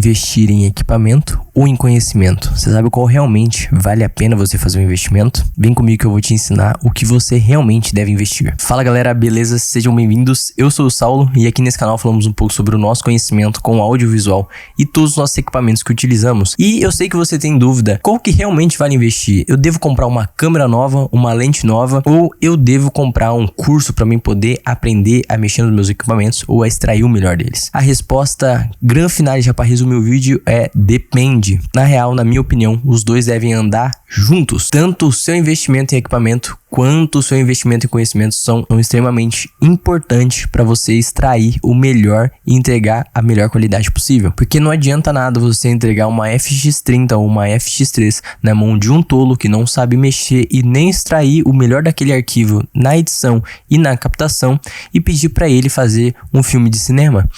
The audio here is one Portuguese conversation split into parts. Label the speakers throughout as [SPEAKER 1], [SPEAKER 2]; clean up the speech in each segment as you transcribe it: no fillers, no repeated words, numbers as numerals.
[SPEAKER 1] investir em equipamento ou em conhecimento? Você sabe qual realmente vale a pena você fazer um investimento? Vem comigo que eu vou te ensinar o que você realmente deve investir. Fala galera, beleza? Sejam bem-vindos. Eu sou o Saulo e aqui nesse canal falamos um pouco sobre o nosso conhecimento com audiovisual e todos os nossos equipamentos que utilizamos. E eu sei que você tem dúvida, qual que realmente vale investir? Eu devo comprar uma câmera nova, uma lente nova ou eu devo comprar um curso para mim poder aprender a mexer nos meus equipamentos ou a extrair o melhor deles? A resposta grande final já para resumir o vídeo é depende. Na real, na minha opinião, os dois devem andar juntos. Tanto o seu investimento em equipamento quanto o seu investimento em conhecimento são extremamente importantes para você extrair o melhor e entregar a melhor qualidade possível. Porque não adianta nada você entregar uma FX30 ou uma FX3 na mão de um tolo que não sabe mexer e nem extrair o melhor daquele arquivo na edição e na captação e pedir para ele fazer um filme de cinema.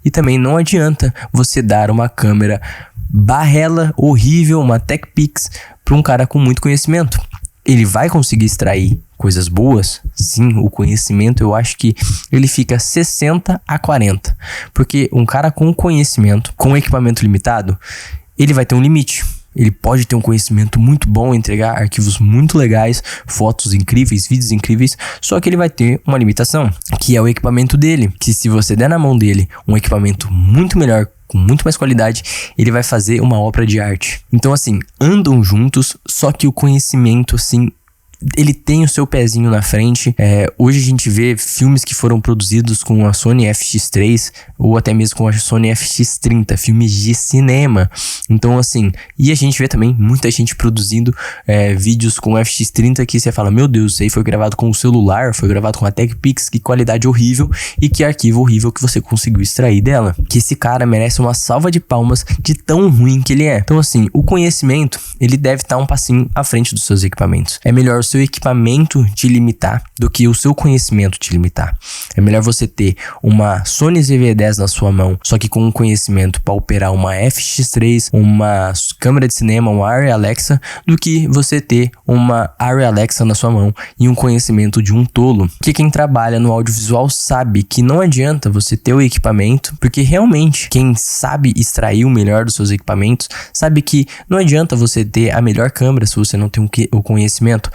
[SPEAKER 1] E também não adianta você dar uma câmera barrela, horrível, uma TechPix para um cara com muito conhecimento. Ele vai conseguir extrair coisas boas? Sim, o conhecimento eu acho que ele fica 60 a 40. Porque um cara com conhecimento, com equipamento limitado, ele vai ter um limite. Ele pode ter um conhecimento muito bom, entregar arquivos muito legais, fotos incríveis, vídeos incríveis, só que ele vai ter uma limitação, que é o equipamento dele. Que se você der na mão dele um equipamento muito melhor, com muito mais qualidade, ele vai fazer uma obra de arte. Então assim, andam juntos, só que o conhecimento assim, ele tem o seu pezinho na frente. Hoje a gente vê filmes que foram produzidos com a Sony FX3 ou até mesmo com a Sony FX30, filmes de cinema. Então assim, e a gente vê também muita gente produzindo vídeos com FX30 que você fala, meu Deus, isso aí foi gravado com o celular, foi gravado com a TechPix, que qualidade horrível e que arquivo horrível que você conseguiu extrair dela. Que esse cara merece uma salva de palmas de tão ruim que ele é. Então assim, o conhecimento, ele deve estar um passinho à frente dos seus equipamentos. É melhor o seu equipamento te limitar do que o seu conhecimento te limitar. É melhor você ter uma Sony ZV-10 na sua mão, só que com um conhecimento para operar uma FX3, uma câmera de cinema, uma Arri Alexa, do que você ter uma Arri Alexa na sua mão e um conhecimento de um tolo. Que quem trabalha no audiovisual sabe que não adianta você ter o equipamento, porque realmente quem sabe extrair o melhor dos seus equipamentos sabe que não adianta você ter a melhor câmera se você não tem o conhecimento.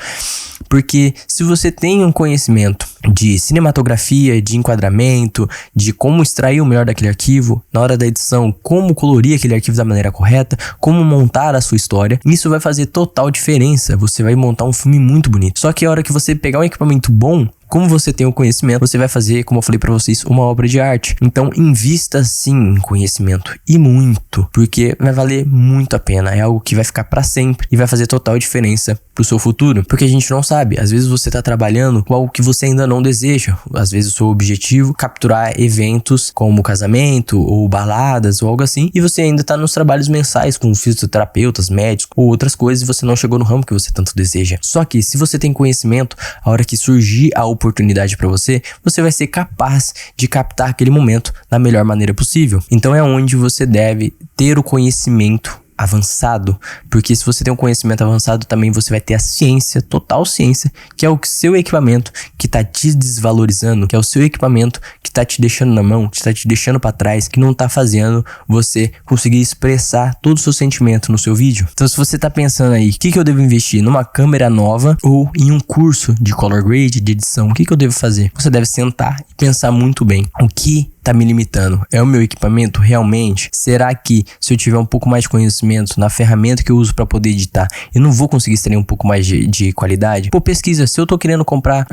[SPEAKER 1] Porque se você tem um conhecimento de cinematografia, de enquadramento, de como extrair o melhor daquele arquivo, na hora da edição, como colorir aquele arquivo da maneira correta, como montar a sua história, isso vai fazer total diferença. Você vai montar um filme muito bonito. Só que a hora que você pegar um equipamento bom, como você tem o conhecimento, você vai fazer, como eu falei pra vocês, uma obra de arte. Então, invista sim em conhecimento e muito, porque vai valer muito a pena. É algo que vai ficar pra sempre e vai fazer total diferença pro seu futuro. Porque a gente não sabe, às vezes você tá trabalhando com algo que você ainda não deseja. Às vezes o seu objetivo é capturar eventos como casamento ou baladas ou algo assim, e você ainda tá nos trabalhos mensais com fisioterapeutas, médicos ou outras coisas e você não chegou no ramo que você tanto deseja. Só que se você tem conhecimento, a hora que surgir a oportunidade para você, você vai ser capaz de captar aquele momento da melhor maneira possível. Então é onde você deve ter o conhecimento avançado, porque se você tem um conhecimento avançado também você vai ter a ciência, total ciência, que é o seu equipamento que tá te desvalorizando, que é o seu equipamento que tá te deixando na mão, que tá te deixando para trás, que não tá fazendo você conseguir expressar todo o seu sentimento no seu vídeo. Então se você tá pensando aí, o que eu devo investir? Numa câmera nova ou em um curso de color grade, de edição? O que eu devo fazer? Você deve sentar e pensar muito bem. O que tá me limitando? É o meu equipamento realmente? Será que se eu tiver um pouco mais de conhecimento na ferramenta que eu uso para poder editar, eu não vou conseguir extrair um pouco mais de qualidade? Pô, pesquisa, se eu tô querendo comprar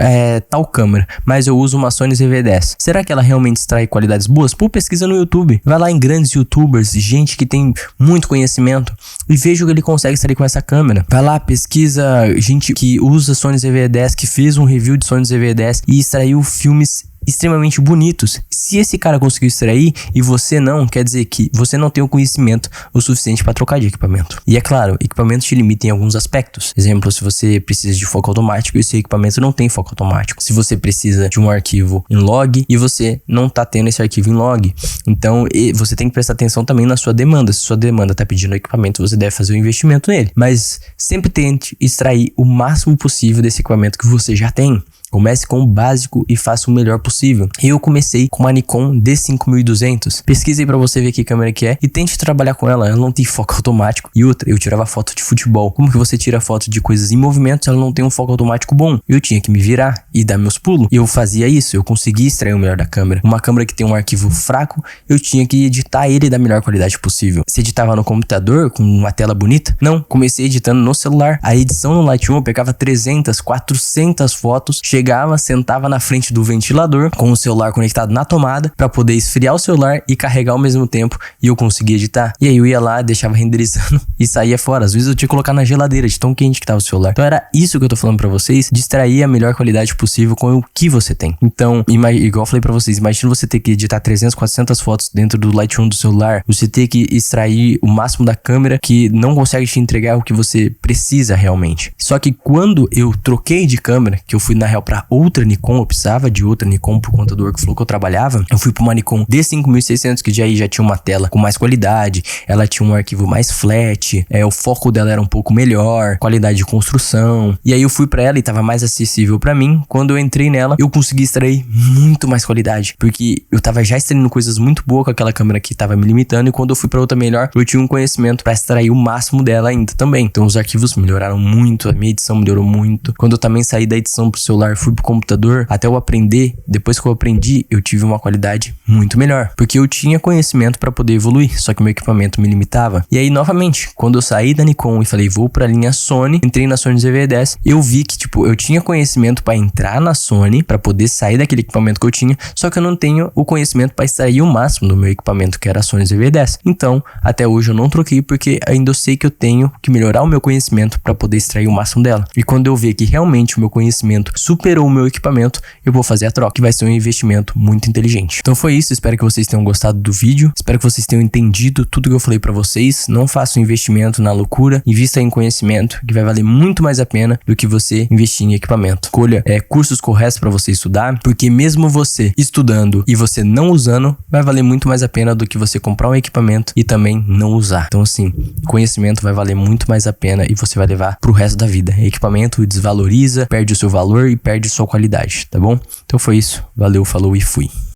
[SPEAKER 1] tal câmera, mas eu uso uma Sony ZV-10, será que ela realmente extrai qualidades boas? Pô, pesquisa no YouTube, vai lá em grandes youtubers, gente que tem muito conhecimento e veja o que ele consegue extrair com essa câmera. Vai lá, pesquisa gente que usa Sony ZV-10, que fez um review de Sony ZV-10 e extraiu filmes extremamente bonitos. Se esse cara conseguiu extrair e você não, quer dizer que você não tem o conhecimento o suficiente para trocar de equipamento. E é claro, equipamentos te limitam em alguns aspectos. Exemplo, se você precisa de foco automático e seu equipamento não tem foco automático. Se você precisa de um arquivo em log e você não tá tendo esse arquivo em log. Então, você tem que prestar atenção também na sua demanda. Se sua demanda tá pedindo equipamento, você deve fazer um investimento nele. Mas sempre tente extrair o máximo possível desse equipamento que você já tem. Comece com o básico e faça o melhor possível. Eu comecei com uma Nikon D5200. Pesquise aí pra você ver que câmera que é e tente trabalhar com ela. Ela não tem foco automático. E outra, eu tirava foto de futebol. Como que você tira foto de coisas em movimento se ela não tem um foco automático bom? Eu tinha que me virar e dar meus pulos. E eu fazia isso, eu conseguia extrair o melhor da câmera. Uma câmera que tem um arquivo fraco, eu tinha que editar ele da melhor qualidade possível. Se editava no computador com uma tela bonita? Não, comecei editando no celular. A edição no Lightroom eu pegava 300, 400 fotos, chegava, sentava na frente do ventilador com o celular conectado na tomada para poder esfriar o celular e carregar ao mesmo tempo, e eu conseguia editar. E aí eu ia lá, deixava renderizando e saía fora. Às vezes eu tinha que colocar na geladeira de tão quente que tava o celular. Então era isso que eu tô falando pra vocês, de extrair a melhor qualidade possível com o que você tem. Então, igual eu falei pra vocês, imagina você ter que editar 300, 400 fotos dentro do Lightroom do celular, você ter que extrair o máximo da câmera que não consegue te entregar o que você precisa realmente. Só que quando eu troquei de câmera, que eu fui na real pra outra Nikon, eu precisava de outra Nikon por conta do workflow que eu trabalhava, eu fui pra uma Nikon D5600 que já tinha uma tela com mais qualidade, ela tinha um arquivo mais flat, o foco dela era um pouco melhor, qualidade de construção, e aí eu fui pra ela e tava mais acessível pra mim. Quando eu entrei nela, eu consegui extrair muito mais qualidade, porque eu tava já extraindo coisas muito boas com aquela câmera que tava me limitando, e quando eu fui pra outra melhor, eu tinha um conhecimento pra extrair o máximo dela ainda também. Então os arquivos melhoraram muito, a minha edição melhorou muito. Quando eu também saí da edição pro celular, fui pro computador, até eu aprender, depois que eu aprendi, eu tive uma qualidade muito melhor, porque eu tinha conhecimento pra poder evoluir, só que o meu equipamento me limitava. E aí, novamente, quando eu saí da Nikon e falei, vou pra linha Sony, entrei na Sony ZV-10, eu vi que, eu tinha conhecimento pra entrar na Sony, pra poder sair daquele equipamento que eu tinha, só que eu não tenho o conhecimento pra extrair o máximo do meu equipamento, que era a Sony ZV-10. Então, até hoje eu não troquei, porque ainda eu sei que eu tenho que melhorar o meu conhecimento pra poder extrair o máximo dela. E quando eu ver que realmente o meu conhecimento superou o meu equipamento, eu vou fazer a troca, que vai ser um investimento muito inteligente. Então foi isso, espero que vocês tenham gostado do vídeo, espero que vocês tenham entendido tudo que eu falei pra vocês. Não faça um investimento na loucura, invista em conhecimento, que vai valer muito mais a pena do que você investir em equipamento. Escolha cursos corretos pra você estudar, porque mesmo você estudando e você não usando, vai valer muito mais a pena do que você comprar um equipamento e também não usar. Então assim, conhecimento vai valer muito mais a pena e você vai levar pro resto da vida. Equipamento desvaloriza, perde o seu valor e perde sua qualidade, tá bom? Então foi isso, valeu, falou e fui.